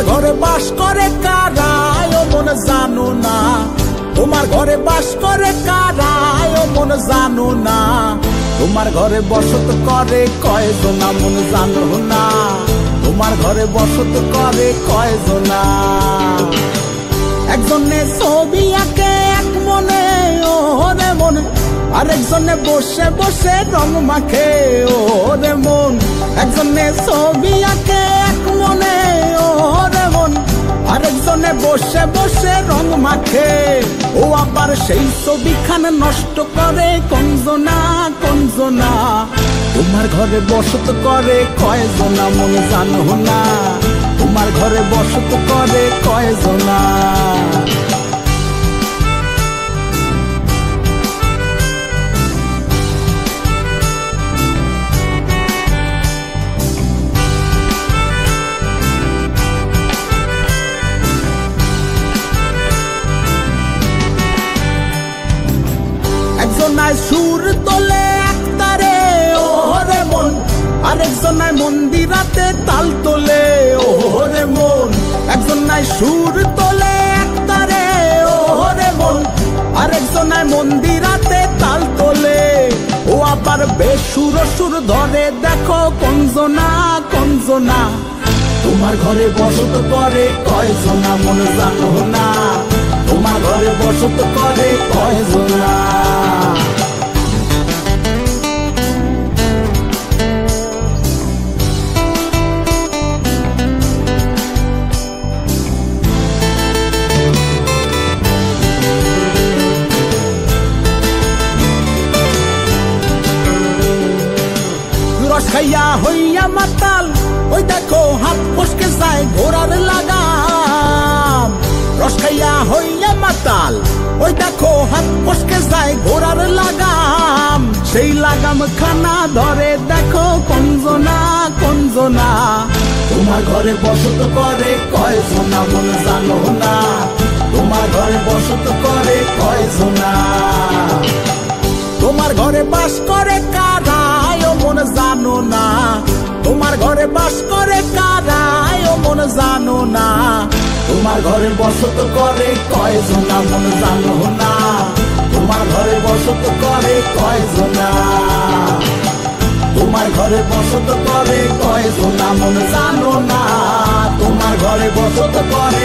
ঘরে বাস করে কারা ও মন জানো না, তোমার ঘরে বাস করে কারা ও মন জানো না, তোমার ঘরে বসত করে কয়জনা মন জানো না, তোমার ঘরে বসত করে কয়জনা। একজনে ছবি আঁকে এক মনে ওরে মন, আরেকজনে বসে বসে রং মাখে ওরে মন। একজনে ছবি আঁকে এক মনে ওরে মন, আরেকজনে বসে বসে রং মাখে। ও আবার সেই ছবিখান নষ্ট করে কঞ্জনা কঞ্জনা, তোমার ঘরে বসত করে কয়জনা মন জানো না, তোমার ঘরে বসত করে কয়জনা। একজনায় সুর তোলে একতারে ওরে মন, আরেকজনায় মন্দিরাতে তাল তোলে ওরে মন। একজনায় সুর তোলে একতারে ওরে মন, আরেকজনায় মন্দিরাতে তাল তোলে। ও আবার বেসুর সুর ধরে দেখো কঞ্জনা কঞ্জনা, তোমার ঘরে বসত করে কয়জনা মন জানো না, তোমার ঘরে বসত করে কয়জনা। রস খাইয়া হইয়া মাতাল, ওই দেখো হাত ফসকে যায় ঘোড়ার লাগাম। রস খাইয়া হইয়া মাতাল, ওই দেখো হাত ফসকে যায় ঘোড়ার লাগাম। সেই লাগাম খানা ধরে দেখো কঞ্জনা কঞ্জনা, তোমার ঘরে বসত করে কয়জনা মন জানো না, তোমার ঘরে বসত করে কয়জনা। তোমার ঘরে বাস করে কারা ও মন জানো না, তোমার ঘরে বাস করে কারা ও মন জানো না, তোমার ঘরে বসত করে কয়জনা মন জানো না, তোমার ঘরে বসত করে কয়জনা। তোমার ঘরে বসত করে কয়জনা মন জানো না, তোমার ঘরে বসত করে